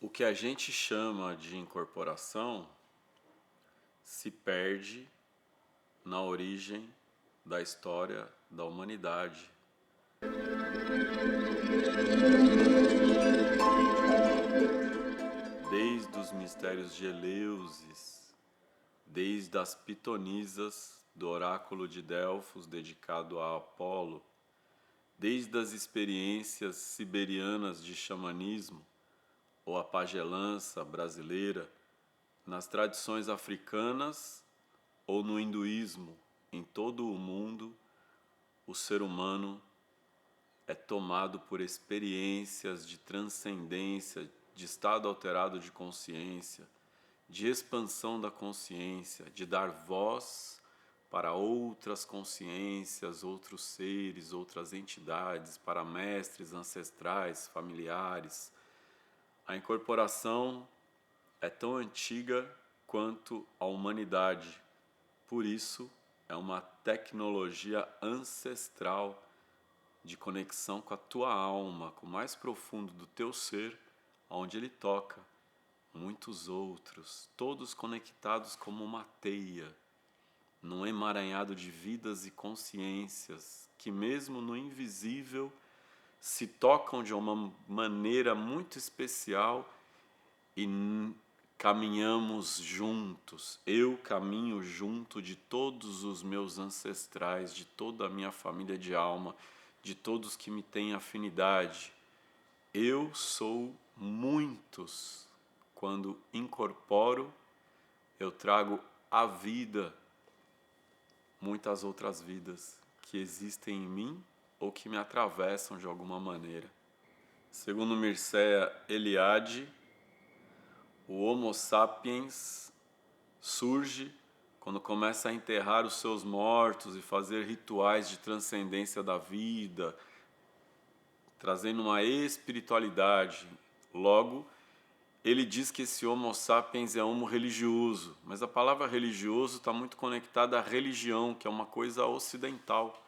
O que a gente chama de incorporação se perde na origem da história da humanidade. Desde os mistérios de Eleusis, desde as pitonisas do oráculo de Delfos dedicado a Apolo, desde as experiências siberianas de xamanismo ou a pagelança brasileira, nas tradições africanas ou no hinduísmo, em todo o mundo, o ser humano é tomado por experiências de transcendência, de estado alterado de consciência, de expansão da consciência, de dar voz para outras consciências, outros seres, outras entidades, para mestres ancestrais, familiares. A incorporação é tão antiga quanto a humanidade. Por isso, é uma tecnologia ancestral de conexão com a tua alma, com o mais profundo do teu ser, onde ele toca muitos outros, todos conectados como uma teia, num emaranhado de vidas e consciências que mesmo no invisível se tocam de uma maneira muito especial e caminhamos juntos. Eu caminho junto de todos os meus ancestrais, de toda a minha família de alma, de todos que me têm afinidade. Eu sou muitos. Quando incorporo, eu trago à vida muitas outras vidas que existem em mim ou que me atravessam de alguma maneira. Segundo Mircea Eliade, o Homo sapiens surge quando começa a enterrar os seus mortos e fazer rituais de transcendência da vida, trazendo uma espiritualidade. Logo, ele diz que esse Homo sapiens é homo religioso, mas a palavra religioso está muito conectada à religião, que é uma coisa ocidental,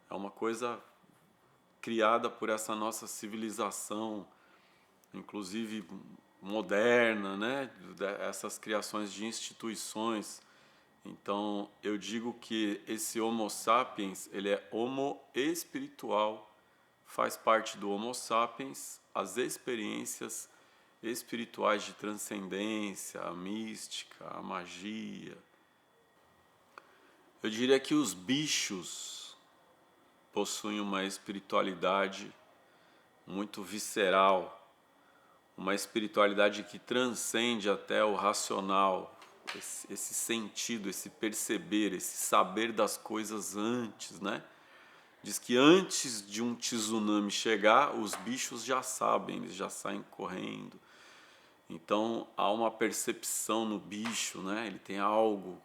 é uma coisa criada por essa nossa civilização, inclusive moderna, né? Essas criações de instituições. Então, eu digo que esse Homo sapiens, ele é homo espiritual, faz parte do Homo sapiens as experiências espirituais de transcendência, a mística, a magia. Eu diria que os bichos possuem uma espiritualidade muito visceral, uma espiritualidade que transcende até o racional, esse sentido, esse perceber, esse saber das coisas antes, né? Diz que antes de um tsunami chegar, os bichos já sabem, eles já saem correndo. Então há uma percepção no bicho, né? Ele tem algo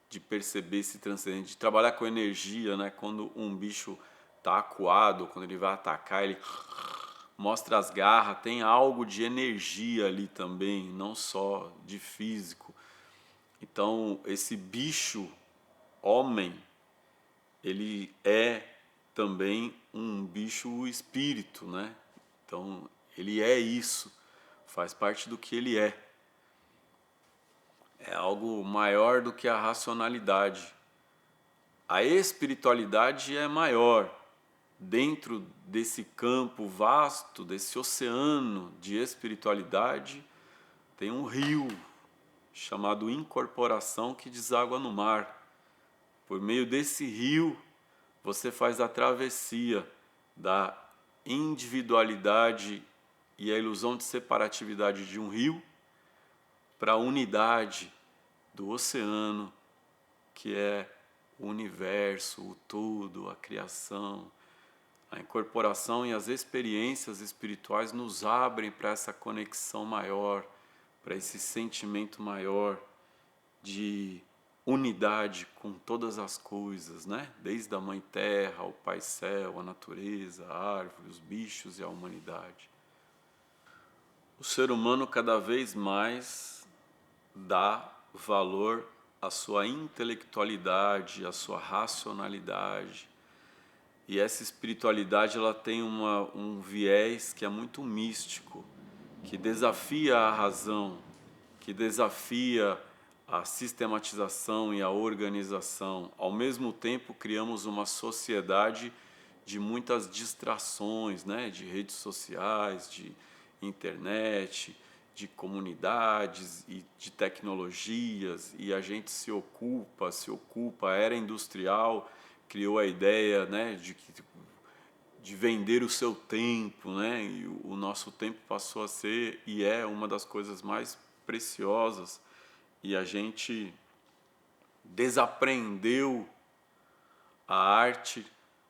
de perceber esse transcendente, de trabalhar com energia, né? Quando um bicho está acuado, quando ele vai atacar, ele mostra as garras, tem algo de energia ali também, não só de físico. Então esse bicho homem, ele é também um bicho espírito, né? Então ele é isso, faz parte do que ele é. É algo maior do que a racionalidade. A espiritualidade é maior. Dentro desse campo vasto, desse oceano de espiritualidade, tem um rio chamado incorporação que deságua no mar. Por meio desse rio, você faz a travessia da individualidade e a ilusão de separatividade de um rio para a unidade do oceano, que é o universo, o todo, a criação. A incorporação e as experiências espirituais nos abrem para essa conexão maior, para esse sentimento maior de unidade com todas as coisas, né? Desde a Mãe Terra, ao Pai Céu, a natureza, a árvore, os bichos e a humanidade. O ser humano cada vez mais dá valor à sua intelectualidade, à sua racionalidade. E essa espiritualidade ela tem um viés que é muito místico, que desafia a razão, que desafia a sistematização e a organização. Ao mesmo tempo, criamos uma sociedade de muitas distrações, né? De redes sociais, de internet, de comunidades e de tecnologias, e a gente se ocupa, a era industrial criou a ideia, né, de vender o seu tempo, né? E o nosso tempo passou a ser e é uma das coisas mais preciosas, e a gente desaprendeu a arte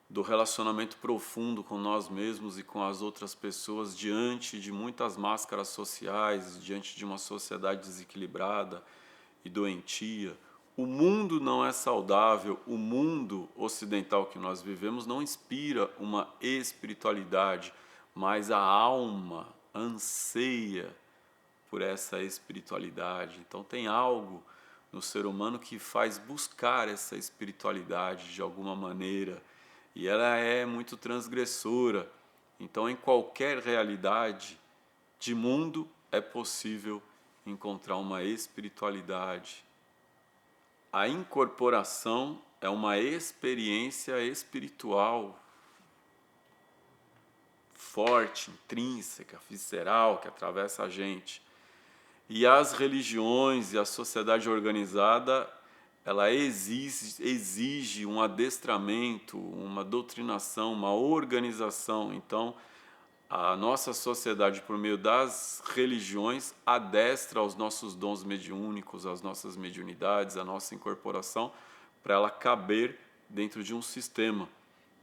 do relacionamento profundo com nós mesmos e com as outras pessoas diante de muitas máscaras sociais, diante de uma sociedade desequilibrada e doentia. O mundo não é saudável, o mundo ocidental que nós vivemos não inspira uma espiritualidade, mas a alma anseia por essa espiritualidade. Então tem algo no ser humano que faz buscar essa espiritualidade de alguma maneira, e ela é muito transgressora. Então em qualquer realidade de mundo é possível encontrar uma espiritualidade. A incorporação é uma experiência espiritual forte, intrínseca, visceral, que atravessa a gente. E as religiões e a sociedade organizada, ela exige um adestramento, uma doutrinação, uma organização. Então, a nossa sociedade, por meio das religiões, adestra aos nossos dons mediúnicos, às nossas mediunidades, à nossa incorporação, para ela caber dentro de um sistema.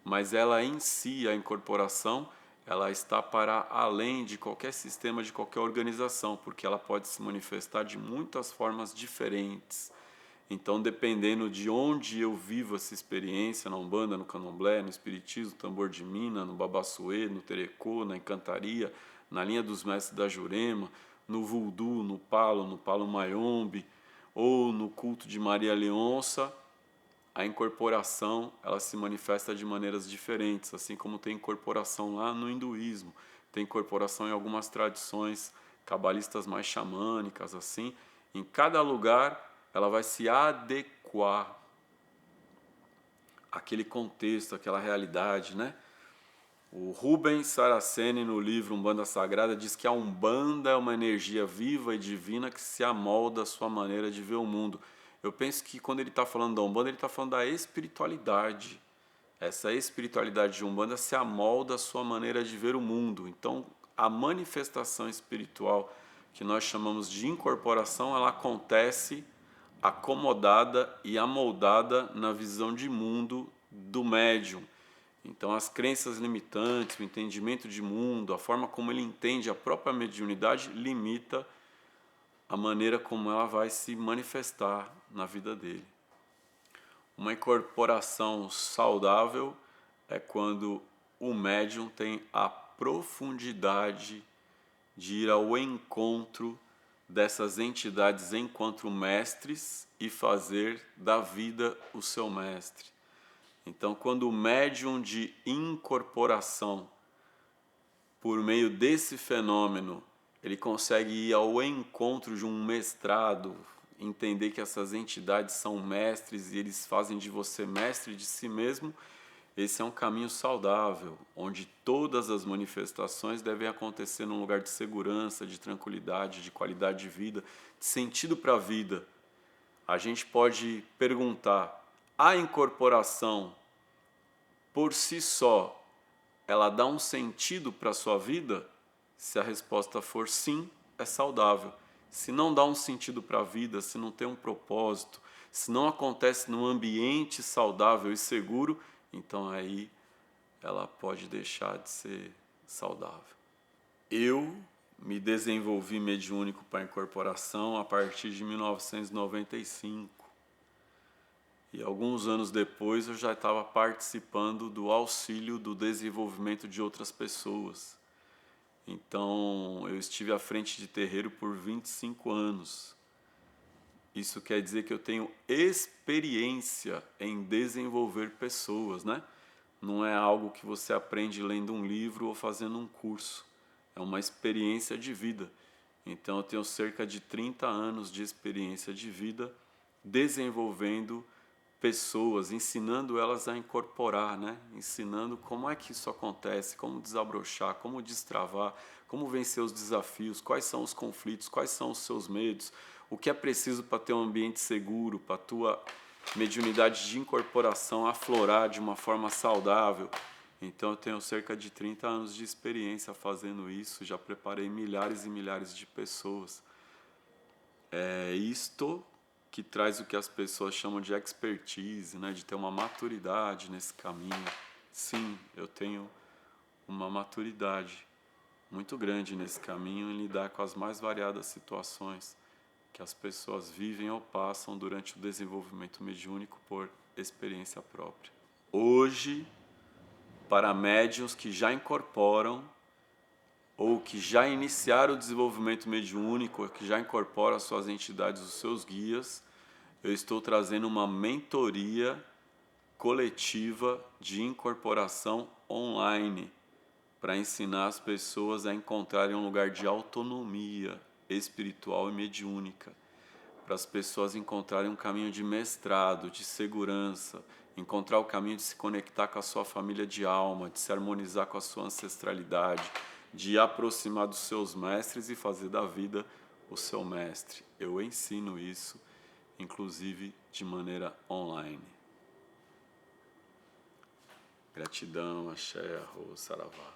Mas ela em si, a incorporação, ela está para além de qualquer sistema, de qualquer organização, porque ela pode se manifestar de muitas formas diferentes. Então, dependendo de onde eu vivo essa experiência, na Umbanda, no Candomblé, no Espiritismo, no Tambor de Mina, no Babassuê, no Terecô, na Encantaria, na linha dos Mestres da Jurema, no Voodoo, no Palo Mayombe, ou no culto de Maria Leonça, a incorporação ela se manifesta de maneiras diferentes, assim como tem incorporação lá no hinduísmo, tem incorporação em algumas tradições cabalistas mais xamânicas, assim. Em cada lugar ela vai se adequar àquele contexto, àquela realidade, né? O Rubens Saraceni, no livro Umbanda Sagrada, diz que a Umbanda é uma energia viva e divina que se amolda à sua maneira de ver o mundo. Eu penso que quando ele está falando da Umbanda, ele está falando da espiritualidade. Essa espiritualidade de Umbanda se amolda à sua maneira de ver o mundo. Então, a manifestação espiritual que nós chamamos de incorporação, ela acontece acomodada e amoldada na visão de mundo do médium. Então, as crenças limitantes, o entendimento de mundo, a forma como ele entende a própria mediunidade, limita a maneira como ela vai se manifestar na vida dele. Uma incorporação saudável é quando o médium tem a profundidade de ir ao encontro dessas entidades enquanto mestres e fazer da vida o seu mestre. Então, quando o médium de incorporação, por meio desse fenômeno, ele consegue ir ao encontro de um mestrado, entender que essas entidades são mestres e eles fazem de você mestre de si mesmo, esse é um caminho saudável, onde todas as manifestações devem acontecer num lugar de segurança, de tranquilidade, de qualidade de vida, de sentido para a vida. A gente pode perguntar, a incorporação por si só, ela dá um sentido para a sua vida? Se a resposta for sim, é saudável. Se não dá um sentido para a vida, se não tem um propósito, se não acontece num ambiente saudável e seguro, então aí ela pode deixar de ser saudável. Eu me desenvolvi mediúnico para a incorporação a partir de 1995. E alguns anos depois eu já estava participando do auxílio do desenvolvimento de outras pessoas. Então eu estive à frente de terreiro por 25 anos. Isso quer dizer que eu tenho experiência em desenvolver pessoas, né? Não é algo que você aprende lendo um livro ou fazendo um curso. é uma experiência de vida. Então eu tenho cerca de 30 anos de experiência de vida desenvolvendo pessoas, ensinando elas a incorporar, né? Ensinando como é que isso acontece, como desabrochar, como destravar, como vencer os desafios, quais são os conflitos, quais são os seus medos, o que é preciso para ter um ambiente seguro, para a tua mediunidade de incorporação aflorar de uma forma saudável. Então eu tenho cerca de 30 anos de experiência fazendo isso, já preparei milhares e milhares de pessoas. É isto que traz o que as pessoas chamam de expertise, né? De ter uma maturidade nesse caminho. Sim, eu tenho uma maturidade muito grande nesse caminho em lidar com as mais variadas situações que as pessoas vivem ou passam durante o desenvolvimento mediúnico por experiência própria. Hoje, para médiuns que já incorporam ou que já iniciaram o desenvolvimento mediúnico, que já incorporam as suas entidades, os seus guias, eu estou trazendo uma mentoria coletiva de incorporação online para ensinar as pessoas a encontrarem um lugar de autonomia espiritual e mediúnica, para as pessoas encontrarem um caminho de mestrado, de segurança, encontrar o caminho de se conectar com a sua família de alma, de se harmonizar com a sua ancestralidade, de aproximar dos seus mestres e fazer da vida o seu mestre. Eu ensino isso, inclusive de maneira online. Gratidão, axé, arroz, saravá.